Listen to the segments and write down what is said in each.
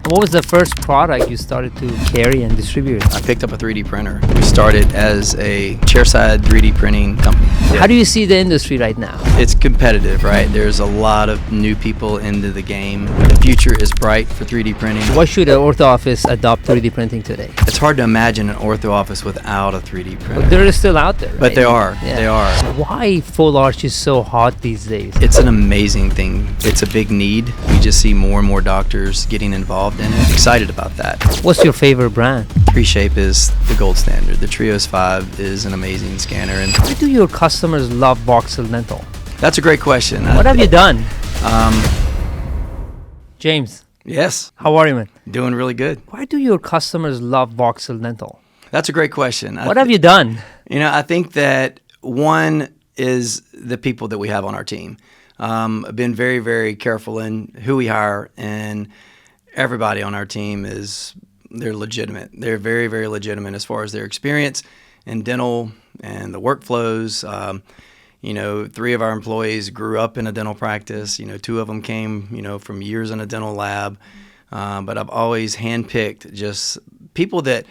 What was the first product you started to carry and distribute? I picked up a 3D printer. We started as a chairside 3D printing company. How do you see the industry right now? It's competitive, right? There's a lot of new people into the game. The future is bright for 3D printing. Why should an ortho office adopt 3D printing today? It's hard to imagine an ortho office without a 3D printer. But they're still out there, right? But they are. Yeah. They are. Why full arch is so hot these days? It's an amazing thing. It's a big need. We just see more and more doctors getting involved in it. Excited about that. What's your favorite brand? 3Shape is the gold standard. The Trios 5 is an amazing scanner. And Why do your customers love Voxel Dental? that's a great question. What have you done? James, Yes, how are you, man? doing really good. Why do your customers love Voxel Dental? That's a great question. What have you done? I think that one is the people that we have on our team. I've been very, very careful in who we hire, and everybody on our team they're legitimate. They're very, very legitimate as far as their experience in dental and the workflows. 3 of our employees grew up in a dental practice. 2 of them came, from years in a dental lab. But I've always handpicked just people that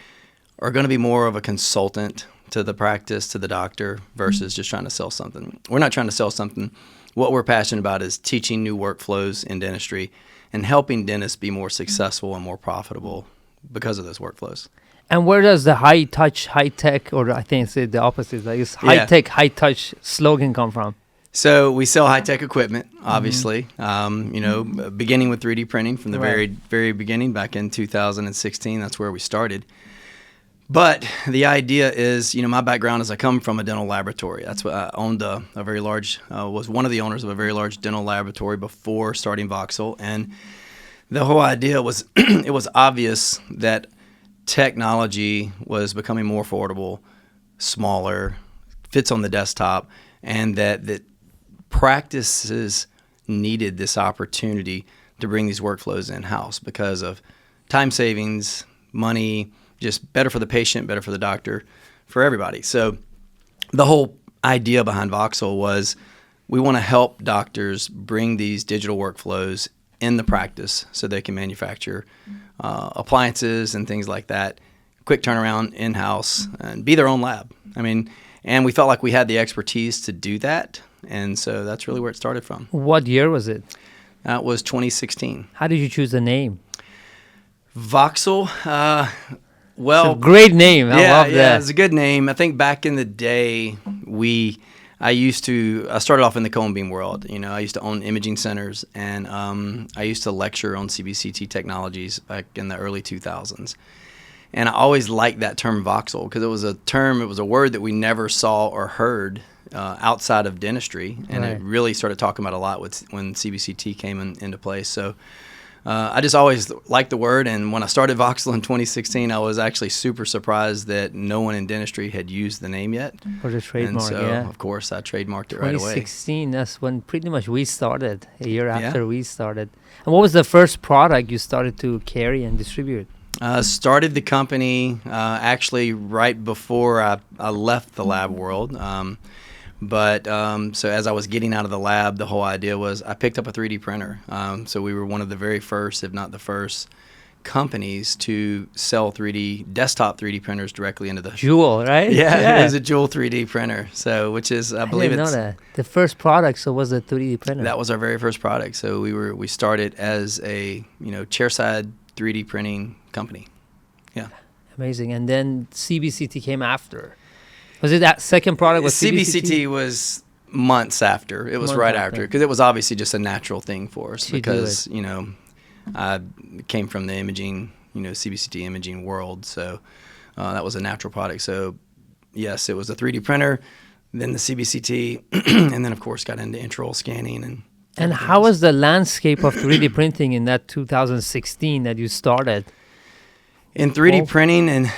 are going to be more of a consultant to the practice, to the doctor, versus just trying to sell something. We're not trying to sell something. What we're passionate about is teaching new workflows in dentistry and helping dentists be more successful and more profitable because of those workflows. And where does the high touch, high tech, or I think it's the opposite, like it's high tech, high touch slogan come from? So we sell high-tech equipment, obviously, beginning with 3D printing from the very, very beginning back in 2016. That's where we started. But the idea is, my background is I come from a dental laboratory. That's what I owned was one of the owners of a very large dental laboratory before starting Voxel. And the whole idea was, it was obvious that technology was becoming more affordable, smaller, fits on the desktop, and that practices needed this opportunity to bring these workflows in-house because of time savings, money, just better for the patient, better for the doctor, for everybody. So the whole idea behind Voxel was we want to help doctors bring these digital workflows in the practice so they can manufacture appliances and things like that, quick turnaround in-house, and be their own lab. And we felt like we had the expertise to do that, and so that's really where it started from. What year was it? That was 2016. How did you choose the name? Voxel, It's a great name. I love that. Yeah, it's a good name. I think back in the day, I started off in the cone beam world. I used to own imaging centers, and I used to lecture on CBCT technologies back in the early 2000s. And I always liked that term Voxel because it was a word that we never saw or heard outside of dentistry, and it really started talking about a lot when CBCT came into place. So I just always liked the word, and when I started Voxel in 2016, I was actually super surprised that no one in dentistry had used the name yet. Or the trademark, and so, of course, I trademarked it right away. 2016, that's when pretty much we started, a year after we started. And what was the first product you started to carry and distribute? Started the company actually right before I left the lab world. So as I was getting out of the lab, the whole idea was I picked up a 3D printer. So we were one of the very first, if not the first, companies to sell desktop 3D printers directly into the Jewel, right? Yeah, it was a Jewel 3D printer. So which is I believe didn't know that. The first product was a 3D printer. That was our very first product. So we started as a chairside 3D printing company. Yeah. Amazing. And then CBCT came after. Was it that second product? Was CBCT was months after. It was right after because it was obviously just a natural thing for us because I came from the imaging, CBCT imaging world, so that was a natural product. So yes, it was a 3D printer, then the CBCT, and then of course got into intraoral scanning and how was the landscape of 3D printing in that 2016 that you started? In 3D printing, and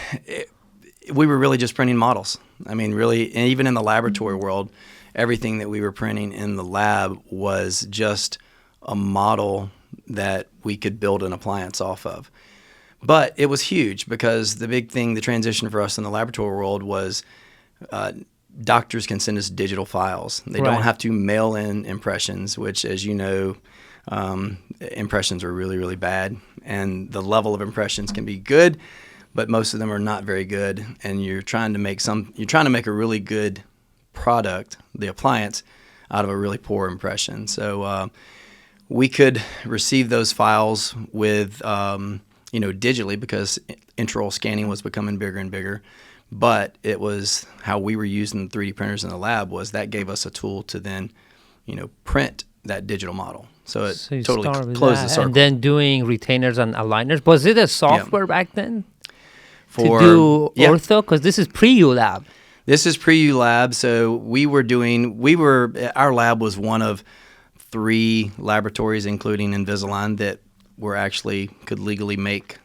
we were really just printing models. Really, and even in the laboratory world, everything that we were printing in the lab was just a model that we could build an appliance off of. But it was huge because the transition for us in the laboratory world was doctors can send us digital files. They don't have to mail in impressions, which, as you know, impressions are really, really bad. And the level of impressions can be good, but most of them are not very good. And you're trying to make a really good product, the appliance, out of a really poor impression. So we could receive those files with, digitally, because intraoral scanning was becoming bigger and bigger. But it was how we were using the 3D printers in the lab was that gave us a tool to then, print that digital model. So it totally closed the circle. And then doing retainers and aligners. Was it a software back then to do ortho? Because this is pre-ULab. This is pre-ULab. So our lab was one of 3 laboratories, including Invisalign, that were actually could legally make,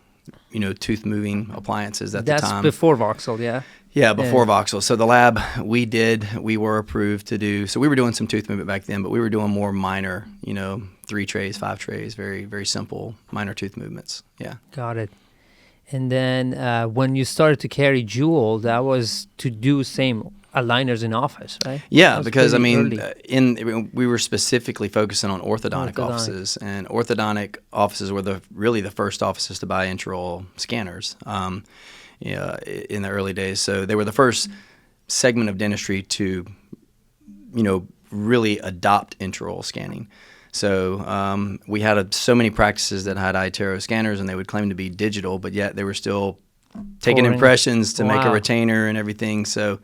tooth moving appliances at the time. That's before Voxel, yeah? Yeah, before Voxel. So the lab we were approved to do, so we were doing some tooth movement back then, but we were doing more minor, 3 trays, 5 trays, very, very simple minor tooth movements. Yeah. Got it. And then when you started to carry Jewel, that was to do same aligners in office, right? Yeah, because we were specifically focusing on orthodontic offices, and orthodontic offices were really the first offices to buy intraoral scanners in the early days. So they were the first segment of dentistry to, really adopt intraoral scanning. So we had so many practices that had iTero scanners, and they would claim to be digital, but yet they were still taking impressions to make a retainer and everything. So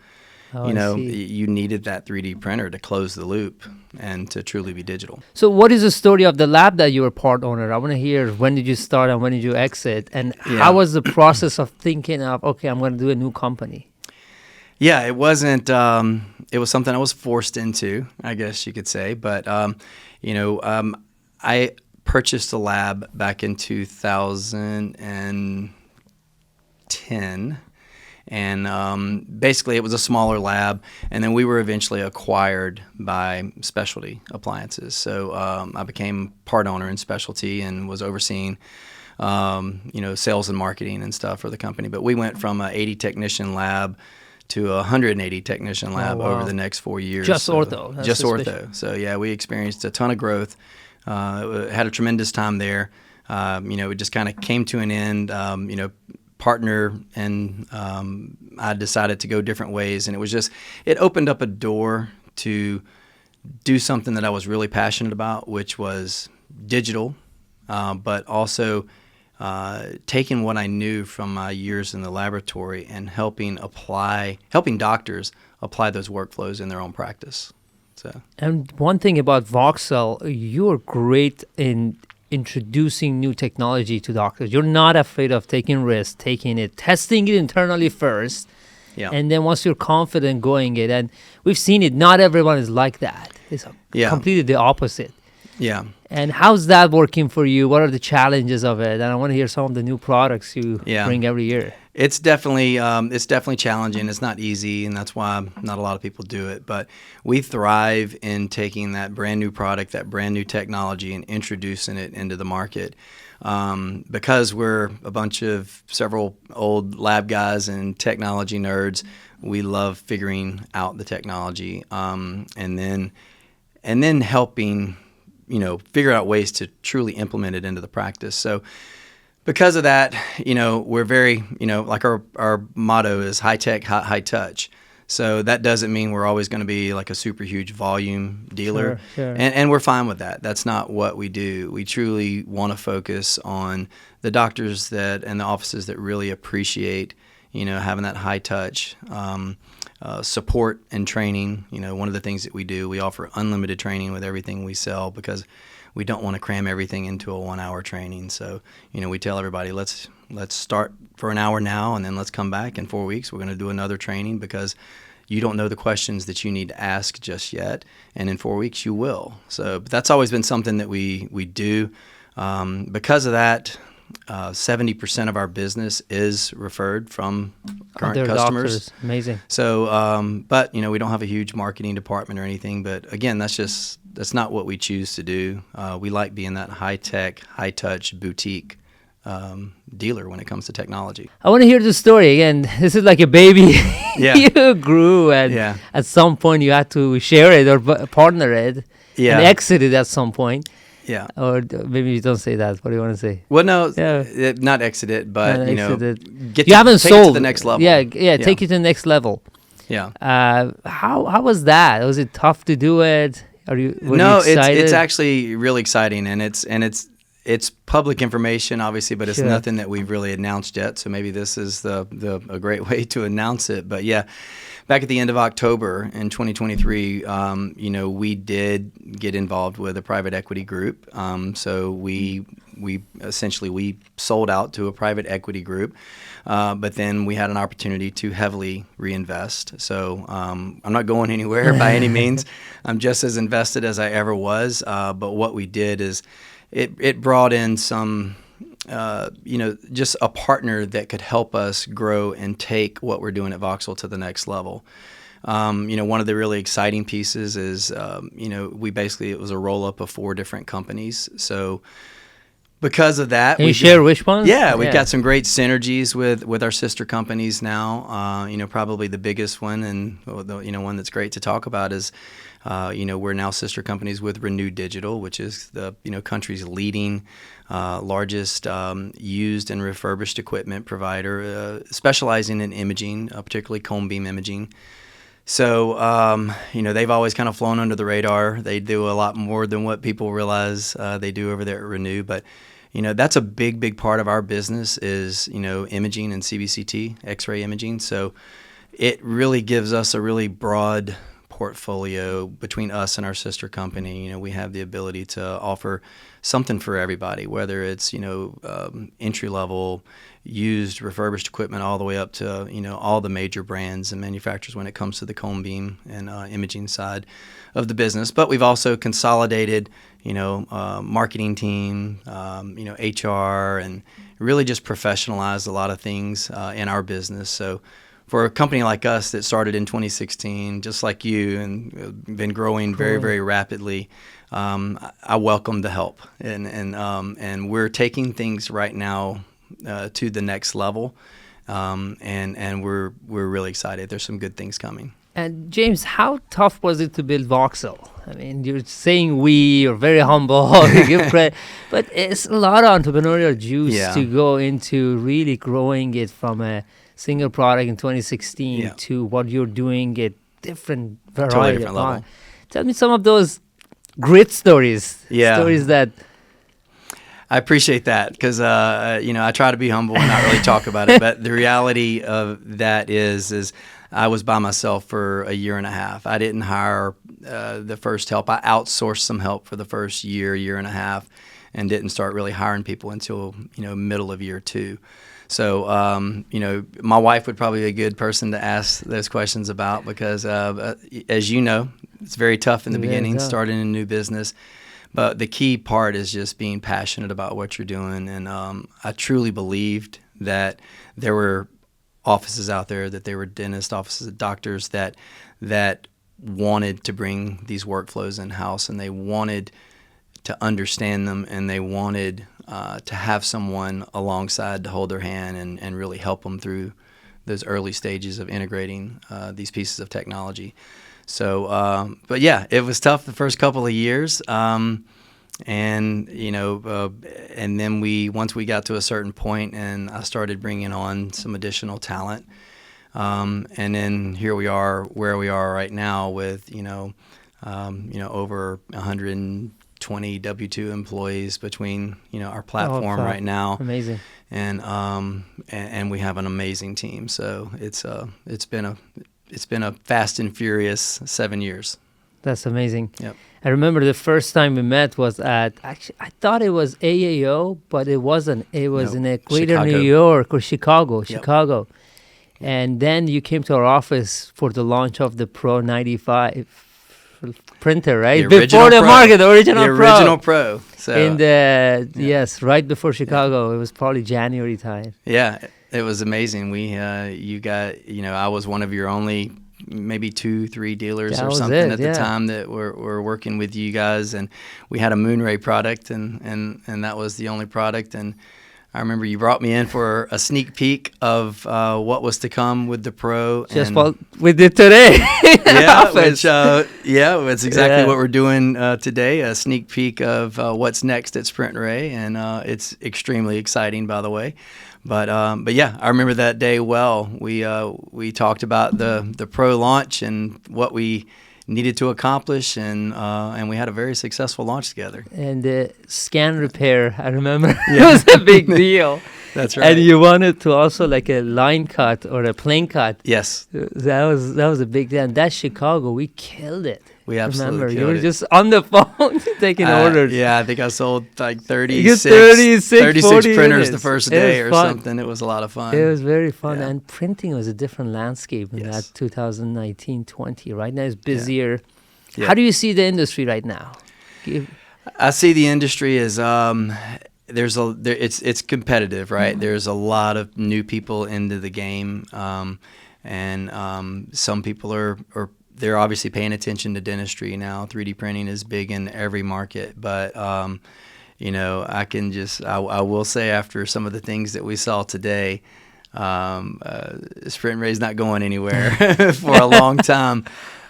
you needed that 3D printer to close the loop and to truly be digital. So what is the story of the lab that you were part owner? I want to hear, when did you start and when did you exit? And how was the process of thinking of, okay, I'm going to do a new company? Yeah, it wasn't, it was something I was forced into, I guess you could say. But, I purchased a lab back in 2010. And basically, it was a smaller lab, and then we were eventually acquired by Specialty Appliances. So I became part owner in Specialty and was overseeing, sales and marketing and stuff for the company. But we went from an 80 technician lab to a 180 technician lab over the next 4 years. Just ortho. That's just ortho. So yeah, we experienced a ton of growth. Had a tremendous time there. It just kind of came to an end. Partner and I decided to go different ways, and it opened up a door to do something that I was really passionate about, which was digital, but also taking what I knew from my years in the laboratory and helping doctors apply those workflows in their own practice. So. And one thing about Voxel, you're great in introducing new technology to doctors. You're not afraid of taking risks, testing it internally first, and then once you're confident, going it. And we've seen it. Not everyone is like that. It's completely the opposite. Yeah. And how's that working for you? What are the challenges of it? And I want to hear some of the new products you bring every year. It's definitely challenging. It's not easy, and that's why not a lot of people do it. But we thrive in taking that brand new product, that brand new technology, and introducing it into the market. Because we're several old lab guys and technology nerds, we love figuring out the technology, and then helping figure out ways to truly implement it into the practice. So because of that, we're very, like our motto is high tech, high touch. So that doesn't mean we're always going to be like a super huge volume dealer. Sure. And we're fine with that. That's not what we do. We truly want to focus on the doctors and the offices that really appreciate, having that high touch, support and training. One of the things that we do, we offer unlimited training with everything we sell because we don't want to cram everything into a 1-hour training. So, we tell everybody, let's start for an hour now, and then let's come back in 4 weeks. We're going to do another training because you don't know the questions that you need to ask just yet, and in 4 weeks you will. So that's always been something that we do. Because of that, 70% of our business is referred from current customers. Doctors. Amazing. So, but we don't have a huge marketing department or anything. But again, that's not what we choose to do. We like being that high tech, high touch boutique dealer when it comes to technology. I want to hear the story again. This is like a baby. You grew, and at some point you had to share it or partner it, and exit it at some point. Yeah. Or maybe you don't say that. What do you want to say? Well, no, not exit it, but Not you know, take it to the next level. Yeah, take it to the next level. Yeah. How was that? Was it tough to do it? Were you excited? It's actually really exciting, and it's public information, obviously, but it's nothing that we've really announced yet. So maybe this is a great way to announce it. But yeah, back at the end of October in 2023, you know, we did get involved with a private equity group. So we essentially sold out to a private equity group, but then we had an opportunity to heavily reinvest. So I'm not going anywhere by any means. I'm just as invested as I ever was. But what we did is it brought in some, you know, just a partner that could help us grow and take what we're doing at Voxel to the next level. You know, one of the really exciting pieces is, you know, it was a roll-up of 4 different companies. So because of that, can you share which ones? Yeah, we've got some great synergies with our sister companies now. You know, probably the biggest one, and you know, one that's great to talk about is, you know, we're now sister companies with Renew Digital, which is the country's leading, largest used and refurbished equipment provider, specializing in imaging, particularly cone beam imaging. So, you know, they've always kind of flown under the radar. They do a lot more than what people realize they do over there at Renew. But, you know, that's a big part of our business is, you know, imaging and CBCT, X-ray imaging. So it really gives us a really broad portfolio between us and our sister company. You know, we have the ability to offer something for everybody, whether it's, you know, entry-level, used, refurbished equipment, all the way up to, you know, all the major brands and manufacturers when it comes to the cone beam and imaging side of the business. But we've also consolidated, you know, marketing team, you know, HR, and really just professionalized a lot of things in our business. So for a company like us that started in 2016, just like you, and been growing very rapidly, I welcome the help, and we're taking things right now to the next level, and we're really excited. There's some good things coming. And James, how tough was it to build Voxel? I mean, you're saying you're very humble, you give credit, but it's a lot of entrepreneurial juice to go into really growing it from a single product in 2016 to what you're doing at different variety. Totally different level. Tell me some of those grit stories. Stories that. I appreciate that because, you know, I try to be humble and not really talk about it. But the reality of that is I was by myself for a year and a half. I didn't hire the first help. I outsourced some help for the first year and a half, and didn't start really hiring people until, you know, middle of year 2. So, you know, my wife would probably be a good person to ask those questions about because, as you know, it's very tough in the beginning, starting a new business. But the key part is just being passionate about what you're doing. And I truly believed that there were offices out there, that there were dentist offices, doctors that wanted to bring these workflows in-house, and they wanted to understand them, and they wanted to have someone alongside to hold their hand and really help them through those early stages of integrating these pieces of technology. So, but yeah, it was tough the first couple of years, and you know, and then once we got to a certain point, and I started bringing on some additional talent, and then here we are, where we are right now, with you know, over 120 W-2 employees between our platform right now. Amazing. And we have an amazing team. So it's been a fast and furious 7 years. That's amazing. Yep. I remember the first time we met was I thought it was AAO, but it wasn't. It was in Equator, New York, or Chicago. And then you came to our office for the launch of the Pro 95 printer, right? Before the market, the original Pro. So right before Chicago. It was probably January time. Yeah, it was amazing. I was one of your only maybe 2-3 dealers or something at the time that were working with you guys, and we had a MoonRay product, and that was the only product. And I remember you brought me in for a sneak peek of what was to come with the Pro. Just what we did today. Yeah, it's exactly what we're doing today, a sneak peek of what's next at SprintRay, and it's extremely exciting, by the way. But yeah, I remember that day well. We talked about the Pro launch and what we needed to accomplish, and we had a very successful launch together. And the scan repair, I remember, it was a big deal. That's right. And you wanted to also like a line cut or a plane cut. Yes. That was a big deal. And that Chicago, we killed it. We absolutely remember, killed you were just on the phone taking orders. Yeah, I think I sold like 36 40 printers units. the first day or something. It was a lot of fun. It was very fun. And printing was a different landscape in that 2019-20. Right now it's busier. Yeah. How do you see the industry right now? I see the industry as it's competitive, right? Mm-hmm. There's a lot of new people into the game, and some people are they're obviously paying attention to dentistry now. 3D printing is big in every market, but you know, I will say after some of the things that we saw today, SprintRay's not going anywhere for a long time.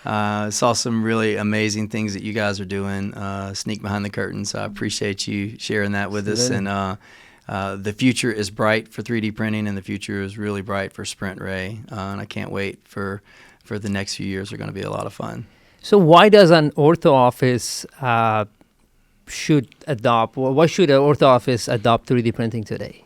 Saw some really amazing things that you guys are doing, sneak behind the curtain. So I appreciate you sharing that with us. And the future is bright for 3D printing, and the future is really bright for SprintRay. And I can't wait for the next few years. Are going to be a lot of fun. So why does an ortho office should adopt? Well, why should an ortho office adopt 3D printing today?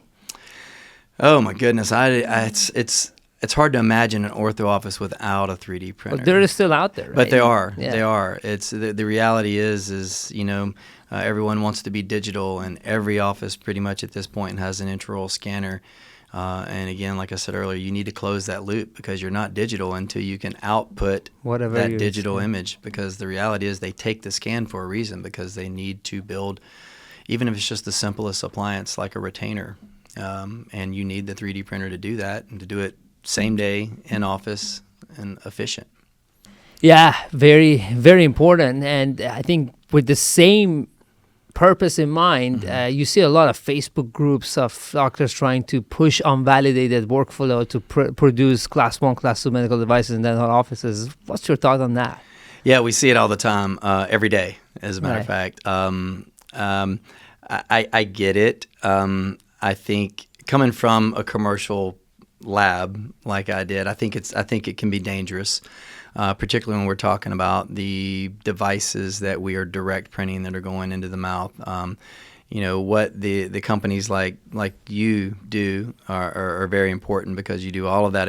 Oh my goodness, it's hard to imagine an ortho office without a 3D printer. But they're still out there, right? But they are. Yeah. They are. It's the reality is you know, everyone wants to be digital, and every office pretty much at this point has an intraoral scanner. And again, like I said earlier, you need to close that loop because you're not digital until you can output that digital image. Because the reality is they take the scan for a reason, because they need to build, even if it's just the simplest appliance like a retainer, and you need the 3D printer to do that and to do it same day in office and efficient. Yeah, very, very important. And I think with the same purpose in mind, you see a lot of Facebook groups of doctors trying to push unvalidated workflow to produce class 1, class 2 medical devices in dental offices. What's your thought on that? Yeah, we see it all the time, every day, as a matter of fact. I get it. I think coming from a commercial lab like I did, I think it can be dangerous. Particularly when we're talking about the devices that we are direct printing that are going into the mouth. You know, what the companies like you do are very important, because you do all of that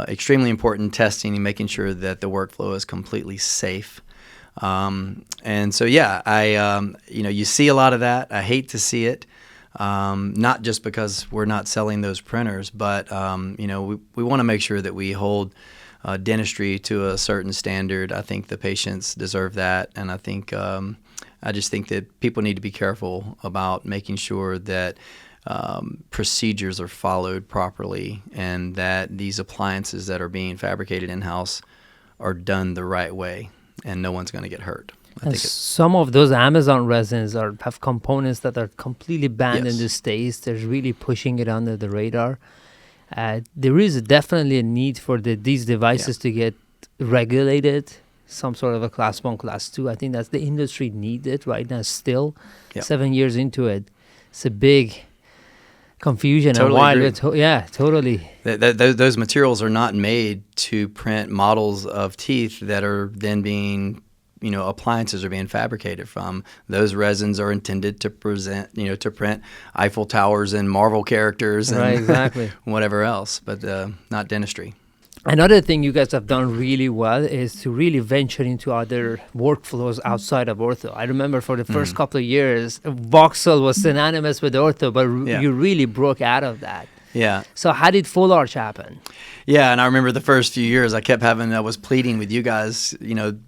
extremely important testing and making sure that the workflow is completely safe. And so, yeah, you know, you see a lot of that. I hate to see it. Not just because we're not selling those printers, but you know, we want to make sure that we hold dentistry to a certain standard. I think the patients deserve that, and I think I just think that people need to be careful about making sure that procedures are followed properly, and that these appliances that are being fabricated in-house are done the right way, and no one's going to get hurt. I think some of those Amazon resins have components that are completely banned in the States. They're really pushing it under the radar. There is definitely a need for these devices to get regulated, some sort of a class 1, class 2. I think that's the industry needs it right now still. 7 years into it. It's a big confusion. Totally and why. Totally. Those materials are not made to print models of teeth that are then being, you know, appliances are being fabricated from. Those resins are intended to to print Eiffel Towers and Marvel characters and whatever else, but not dentistry. Another thing you guys have done really well is to really venture into other workflows outside of ortho. I remember for the first couple of years, Voxel was synonymous with ortho, but you really broke out of that. Yeah. So how did full arch happen? Yeah, and I remember the first few years I was pleading with you guys, you know,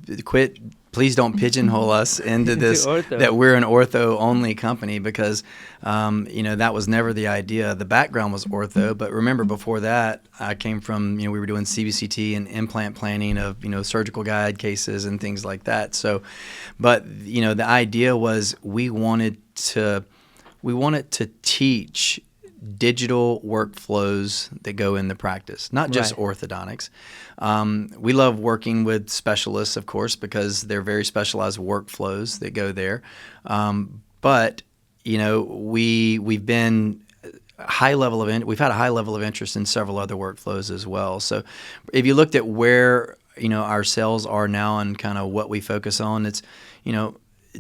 please don't pigeonhole us into this, that we're an ortho-only company, because, you know, that was never the idea. The background was ortho, but remember before that, I came from, you know, we were doing CBCT and implant planning of, you know, surgical guide cases and things like that. So, but, you know, the idea was we wanted to teach digital workflows that go in the practice, not just Right. orthodontics. We love working with specialists, of course, because they're very specialized workflows that go there. But we've been we've had a high level of interest in several other workflows as well. So if you looked at where our sales are now and kind of what we focus on, it's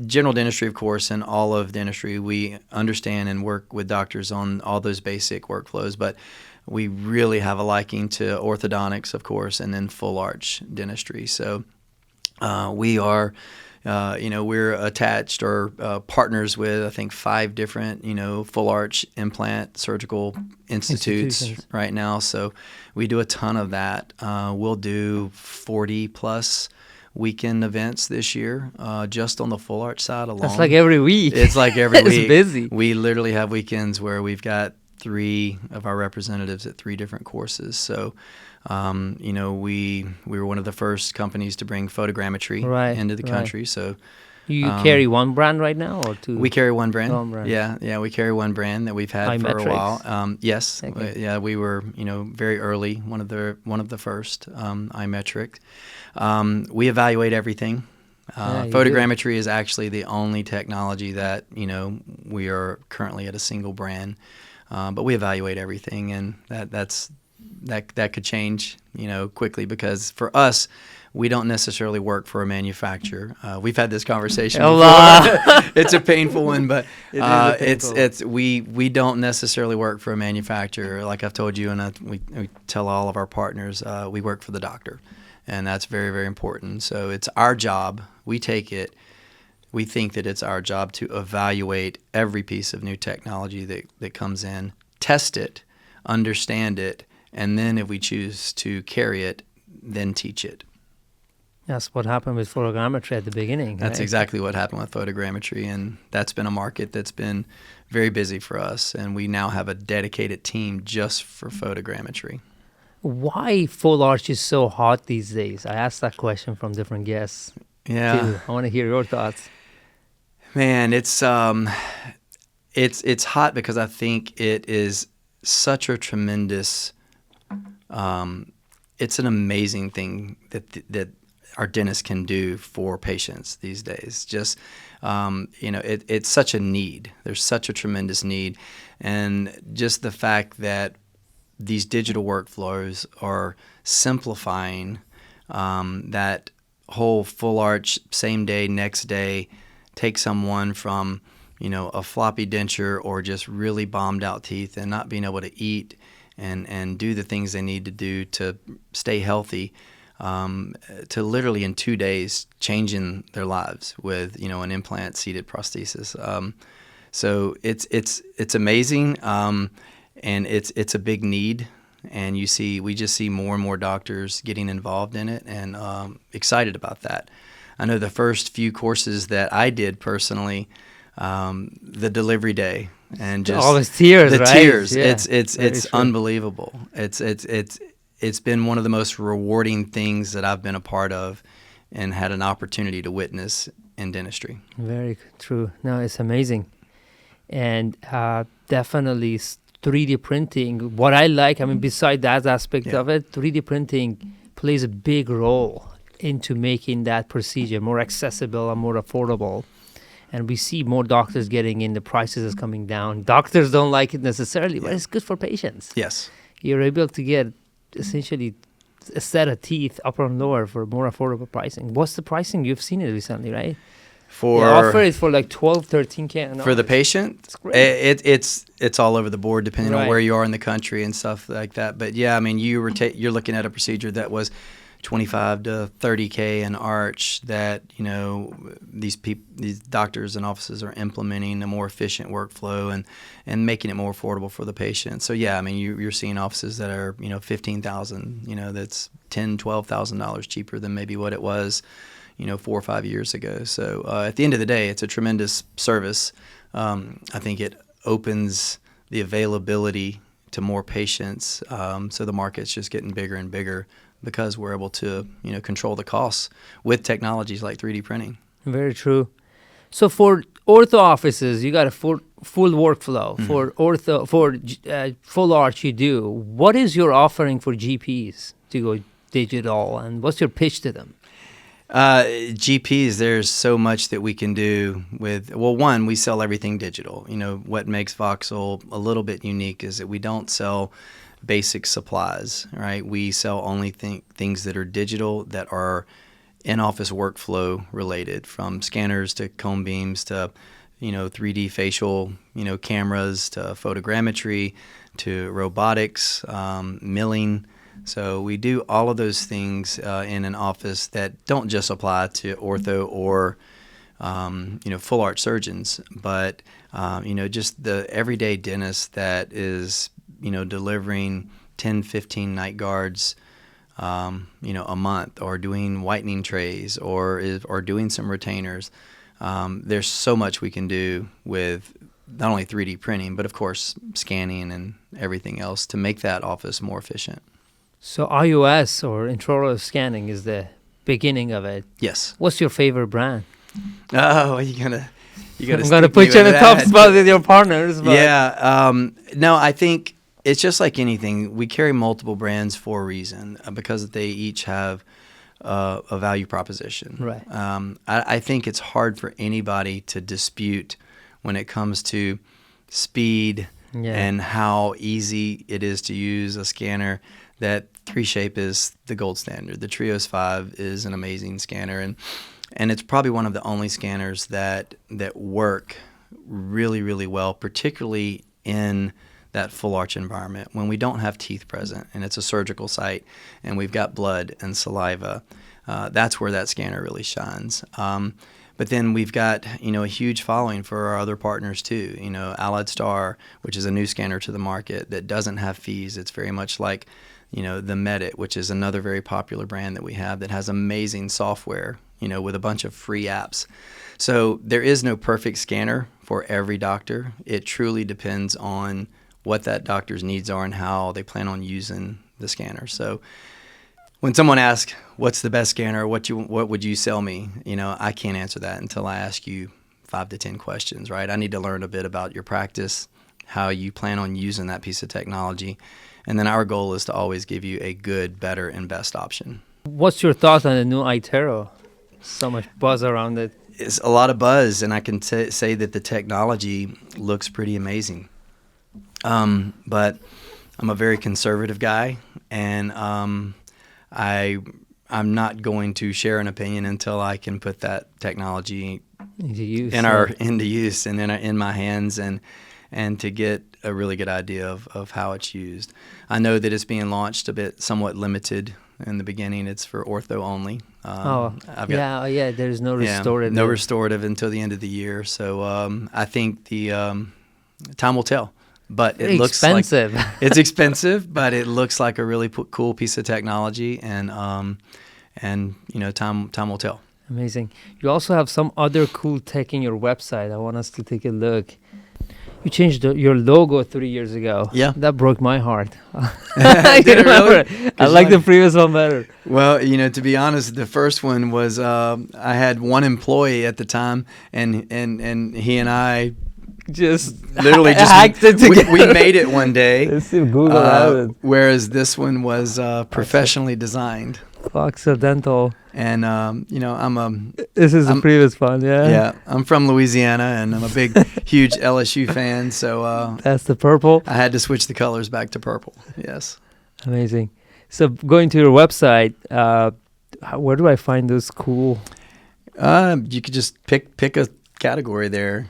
general dentistry, of course, and all of dentistry. We understand and work with doctors on all those basic workflows, but we really have a liking to orthodontics, of course, and then full arch dentistry. So we are we're attached or partners with, I think, 5 different, full arch implant surgical institutes right now. So we do a ton of that. We'll do 40 plus weekend events this year, just on the full arch side alone. That's like every week. It's like every week. It's busy. We literally have weekends where we've got 3 of our representatives at 3 different courses. So we were one of the first companies to bring photogrammetry into the country. So you carry one brand right now or 2? We carry one brand. One brand. Yeah, we carry one brand that we've had for a while. Yes, okay. We were very early, one of the first, iMetric. We evaluate everything. Photogrammetry is actually the only technology that we are currently at a single brand, but we evaluate everything, and that could change quickly, because for us, we don't necessarily work for a manufacturer. We've had this conversation before. It's a painful one, but we don't necessarily work for a manufacturer. Like I've told you, and we tell all of our partners, we work for the doctor, and that's very, very important. So it's our job. We think that it's our job to evaluate every piece of new technology that comes in, test it, understand it, and then if we choose to carry it, then teach it. That's what happened with photogrammetry at the beginning. That's exactly what happened with photogrammetry, and that's been a market that's been very busy for us, and we now have a dedicated team just for photogrammetry. Why full arch is so hot these days? I asked that question from different guests. Yeah, too. I want to hear your thoughts. Man, it's hot because I think it is such a tremendous. It's an amazing thing that our dentists can do for patients these days. Just, it's such a need. There's such a tremendous need. And just the fact that these digital workflows are simplifying that whole full arch, same day, next day, take someone from, a floppy denture or just really bombed out teeth and not being able to eat and do the things they need to do to stay healthy, to literally in 2 days changing their lives with an implant seated prosthesis. So it's amazing, and it's a big need, and we just see more and more doctors getting involved in it, and excited about that. I know the first few courses that I did personally, the delivery day and just all the tears, right? Tears. Yeah. It's unbelievable. It's been one of the most rewarding things that I've been a part of and had an opportunity to witness in dentistry. Very true. No, it's amazing. And definitely 3D printing. What I like, beside that aspect of it, 3D printing plays a big role into making that procedure more accessible and more affordable. And we see more doctors getting in, the prices is coming down. Doctors don't like it necessarily, but it's good for patients. Yes. You're able to get essentially a set of teeth, upper and lower, for more affordable pricing. What's the pricing? You've seen it recently, right? They offer it for like 12, 13K. For the patient? It's great. It's all over the board depending on where you are in the country and stuff like that. But yeah, you're looking at a procedure that was 25 to 30K an arch that these doctors and offices are implementing a more efficient workflow and making it more affordable for the patient. So yeah, you're seeing offices that are $15,000, that's $10,000-$12,000 cheaper than maybe what it was 4 or 5 years ago. So at the end of the day, it's a tremendous service. I think it opens the availability to more patients. So the market's just getting bigger and bigger, because we're able to, control the costs with technologies like 3D printing. Very true. So for ortho offices, you got a full workflow for ortho, for full arch you do, what is your offering for GPs to go digital, and what's your pitch to them? GPs, there's so much that we can do with, well, one, we sell everything digital. What makes Voxel a little bit unique is that we don't sell basic supplies, right? We sell only things that are digital, that are in-office workflow related, from scanners to cone beams to 3D facial, cameras, to photogrammetry, to robotics, milling. So we do all of those things in an office that don't just apply to ortho or full arch surgeons, but just the everyday dentist that is delivering 10, 15 night guards a month, or doing whitening trays, or doing some retainers. There's so much we can do with not only 3D printing, but of course scanning and everything else to make that office more efficient. So iOS, or intraoral scanning, is the beginning of it. Yes. What's your favorite brand? Oh, you gotta. I'm gonna put you in a tough spot with your partners. But. Yeah. No, I think it's just like anything. We carry multiple brands for a reason, because they each have a value proposition. Right. I think it's hard for anybody to dispute when it comes to speed and how easy it is to use a scanner. That 3Shape is the gold standard. The Trios 5 is an amazing scanner, and it's probably one of the only scanners that work really, really well, particularly in that full arch environment when we don't have teeth present and it's a surgical site and we've got blood and saliva. That's where that scanner really shines. But then we've got a huge following for our other partners too. Allied Star, which is a new scanner to the market that doesn't have fees. It's very much like the Medit, which is another very popular brand that we have that has amazing software, with a bunch of free apps. So there is no perfect scanner for every doctor. It truly depends on what that doctor's needs are and how they plan on using the scanner. So when someone asks, what's the best scanner, what would you sell me? I can't answer that until I ask you 5 to 10 questions, right? I need to learn a bit about your practice, how you plan on using that piece of technology. And then our goal is to always give you a good, better, and best option. What's your thoughts on the new iTero? So much buzz around it. It's a lot of buzz, and I can say that the technology looks pretty amazing. But I'm a very conservative guy, and I'm not going to share an opinion until I can put that technology into use, into use and in my hands, and to get a really good idea of how it's used. I know that it's being launched somewhat limited in the beginning. It's for ortho only. There's no restorative. No restorative until the end of the year. So I think the time will tell. But it looks expensive. It's expensive, but it looks like a really cool piece of technology, and time will tell. Amazing. You also have some other cool tech in your website. I want us to take a look. You changed your logo 3 years ago. Yeah. That broke my heart. Did it really? I like the previous one better. Well, to be honest, the first one was I had one employee at the time, and he and I just literally hacked it together. We made it one day. Let's see if Google has it. Whereas this one was professionally designed. Voxel Dental. And This is the previous one, yeah. Yeah, I'm from Louisiana, and I'm a big, huge LSU fan. So that's the purple. I had to switch the colors back to purple. Yes. Amazing. So going to your website, where do I find those cool? You could just pick a category there.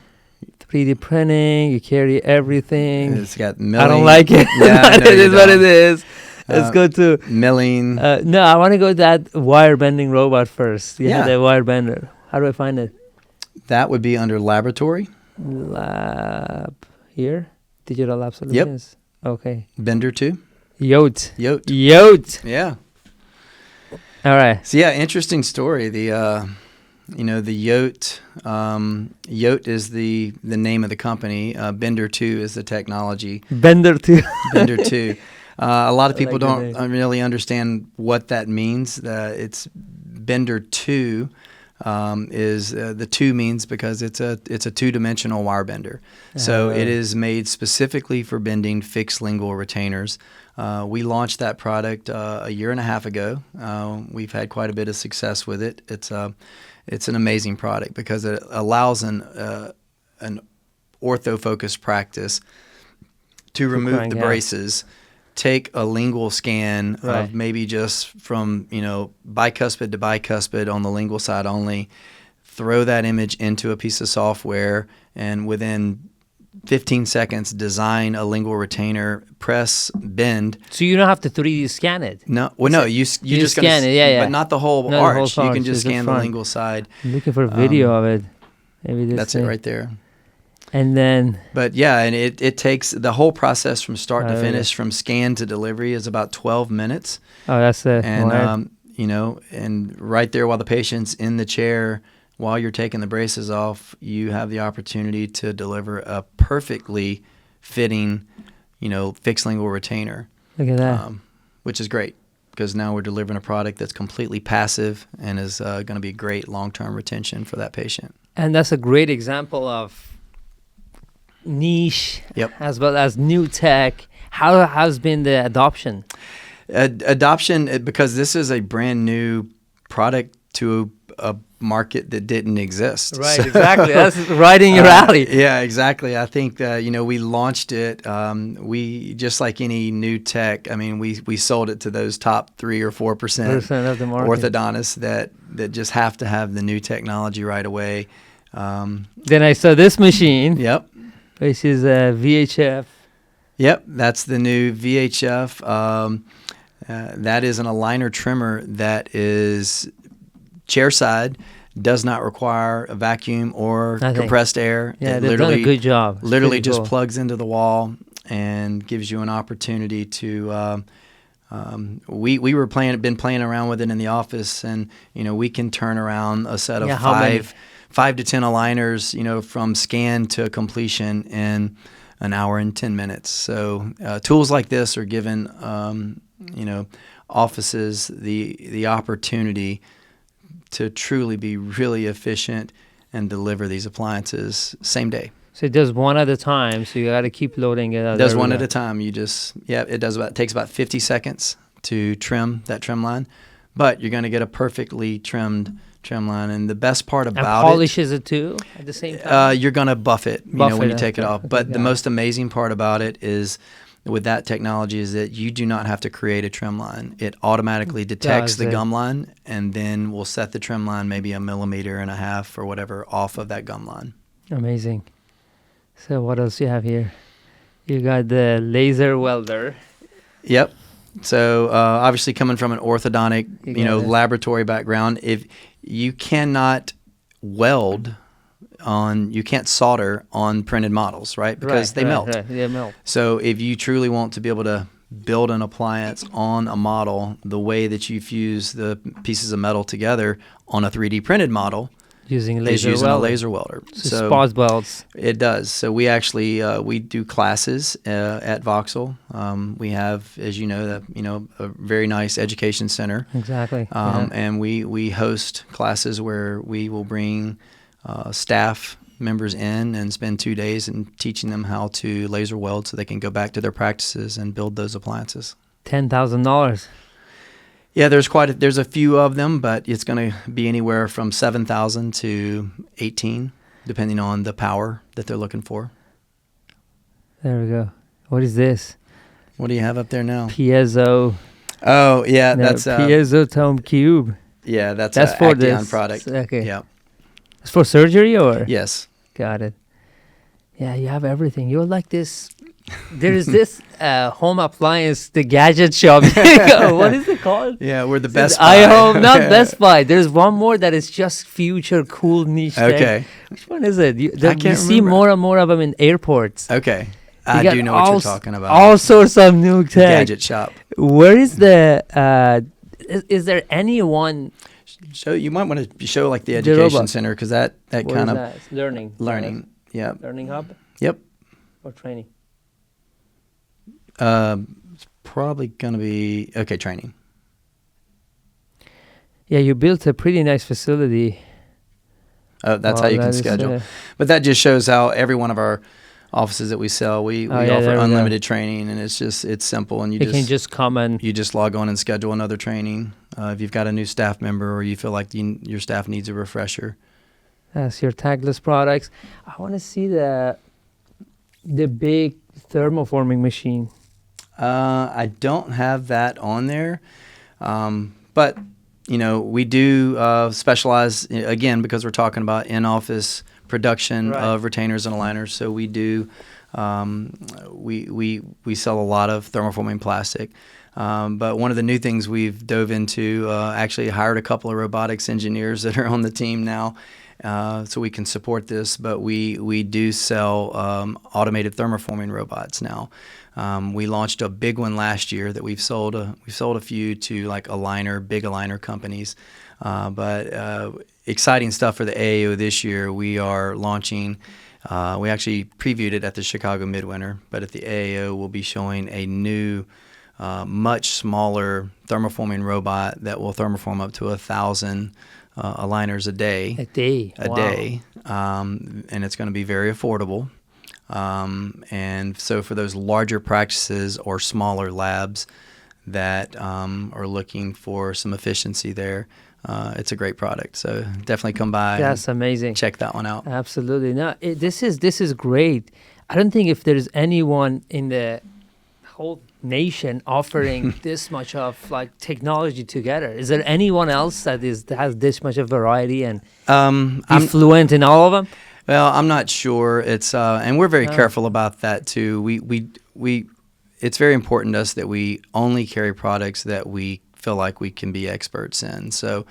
3D printing. You carry everything. It's got milling. I don't like it. Yeah, it is what it is. Let's go to milling. No, I want to go to that wire bending robot first. The wire bender. How do I find it? That would be under laboratory. Lab here. Digital lab solutions. Yep. Okay. Bender 2. Yote. Yeah. All right. So interesting story. The Yote. Yote is the name of the company. Bender 2 is the technology. Bender 2. Bender 2. A lot of people don't really understand what that means. It's Bender 2 is the 2 means because it's a 2-dimensional wire bender. So it is made specifically for bending fixed lingual retainers. We launched that product a year and a half ago. We've had quite a bit of success with it. It's an amazing product because it allows an ortho-focused practice to remove the braces, take a lingual scan of maybe just from bicuspid to bicuspid on the lingual side only, throw that image into a piece of software, and within 15 seconds design a lingual retainer, press, bend. So you don't have to 3D scan it? No, well, no, you just scan it, but not the whole arch. You can just scan the lingual side. I'm looking for a video of it. Maybe that's it right there. And then, but yeah, and it takes the whole process from start to finish, from scan to delivery, is about 12 minutes. Oh, that's it. And and right there while the patient's in the chair, while you're taking the braces off, you have the opportunity to deliver a perfectly fitting, fixed lingual retainer. Look at that, which is great because now we're delivering a product that's completely passive and is going to be great long-term retention for that patient. And that's a great example of niche, as well as new tech. How has been the adoption? Adoption, because this is a brand new product to a market that didn't exist. Right, so, exactly. That's right in your alley. Yeah, exactly. I think that, we launched it. We, just like any new tech, I mean, we sold it to those top 3 or 4% of the market orthodontists that just have to have the new technology right away. Then I saw this machine. Yep. Which is a VHF. Yep, that's the new VHF. That is an aligner trimmer that is chairside, does not require a vacuum or compressed air. Yeah, they've done a good job. Literally just plugs into the wall and gives you an opportunity to. We were been playing around with it in the office, and we can turn around a set of 5 to 10 aligners, from scan to completion in an hour and 10 minutes. So tools like this are given, offices the opportunity to truly be really efficient and deliver these appliances same day. So it does one at a time, so you got to keep loading it. It does one at a time. It takes about 50 seconds to trim that trim line, but you're going to get a perfectly trimmed trim line. And the best part about polishes it too at the same time? You're going to buff it, when you take it off. But the most amazing part about it is, with that technology, is that you do not have to create a trim line. It automatically detects the gum line, and then will set the trim line maybe 1.5 millimeters or whatever off of that gum line. Amazing. So what else you have here? You got the laser welder. Yep. So obviously coming from an orthodontic, laboratory background, if you cannot weld you can't solder on printed models, right? Because they melt. Right. They melt. So if you truly want to be able to build an appliance on a model the way that you fuse the pieces of metal together on a 3D printed model, using a laser welder. So spot welds. It does. So we actually we do classes at Voxel. We have, as you know, a very nice education center. Exactly. And we host classes where we will bring staff members in and spend 2 days and teaching them how to laser weld so they can go back to their practices and build those appliances. $10,000. Yeah, there's a few of them, but it's going to be anywhere from $7,000 to $18,000, depending on the power that they're looking for. There we go. What is this? What do you have up there now? Piezo. Oh yeah, that's Piezotome cube. Yeah, that's for Acteon this product. Okay. Yeah. It's for surgery, or? Yes. Got it. Yeah, you have everything. You're like this. There is this home appliance, the gadget shop. What is it called? Yeah, we're the Best Buy. iHome, not Best Buy. There's one more that is just future cool niche tech. Okay. Which one is it? You can't see remember. more and more of them in airports. Okay. I do know what you're talking about. All sorts of new tech. Gadget shop. Where is the... is there anyone... So you might want to show like the education center, because that kind of... It's learning. Yeah. Learning hub? Yep. Or training? It's probably going to be... Okay, training. Yeah, you built a pretty nice facility. That's how you can schedule. But that just shows how every one of our offices that we sell, we offer unlimited training, and it's simple, and you can just come and you just log on and schedule another training if you've got a new staff member or you feel like your staff needs a refresher. That's your tagless products. I want to see the big thermoforming machine. I don't have that on there, but we do specialize again because we're talking about in-office production of retainers and aligners. So we do we sell a lot of thermoforming plastic. But one of the new things we've dove into, actually hired a couple of robotics engineers that are on the team now, so we can support this. But we do sell automated thermoforming robots now. We launched a big one last year that we've sold a few to like big aligner companies. But exciting stuff for the AAO this year. We are launching. We actually previewed it at the Chicago Midwinter, but at the AAO we'll be showing a new, much smaller thermoforming robot that will thermoform up to 1,000 aligners a day. A day. And it's going to be very affordable. And so for those larger practices or smaller labs that are looking for some efficiency there, it's a great product. So definitely come by. That's amazing. Check that one out. Absolutely. No, this is great. I don't think if there's anyone in the whole nation offering this much of like technology together. Is there anyone else that has this much of variety and be fluent in all of them? Well, I'm not sure. It's and we're very careful about that too. We it's very important to us that we only carry products that we feel like we can be experts in. So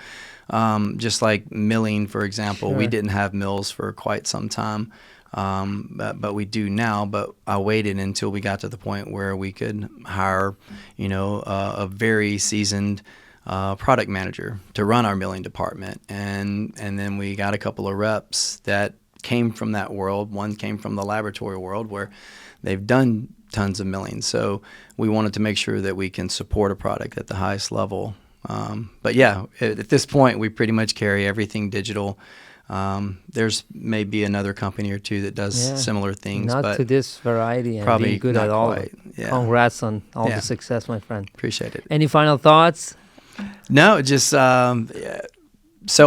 just like milling, for example, we didn't have mills for quite some time, but we do now. But I waited until we got to the point where we could hire, a very seasoned product manager to run our milling department, and then we got a couple of reps that came from that world. One came from the laboratory world where they've done tons of milling. So we wanted to make sure that we can support a product at the highest level. But yeah, at this point, we pretty much carry everything digital. There's maybe another company or two that does similar things. Not but to this variety and probably being good not at all. Quite. Yeah. Congrats on all the success, my friend. Appreciate it. Any final thoughts? No, just so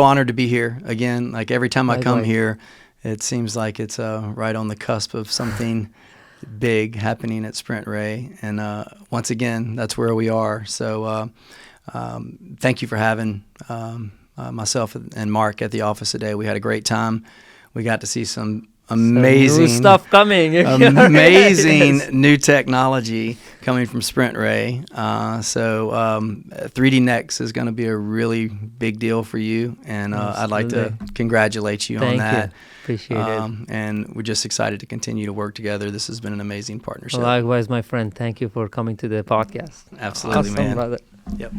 honored to be here again. Like every time I come here, it seems like it's right on the cusp of something big happening at SprintRay. And once again, that's where we are. So thank you for having myself and Mark at the office today. We had a great time. We got to see some amazing new stuff coming. Amazing new technology coming from SprintRay. So 3D Next is going to be a really big deal for you, and I'd like to congratulate you on that. You. Appreciate it. And we're just excited to continue to work together. This has been an amazing partnership. Likewise, my friend. Thank you for coming to the podcast. Absolutely, awesome, man. Brother. Yep.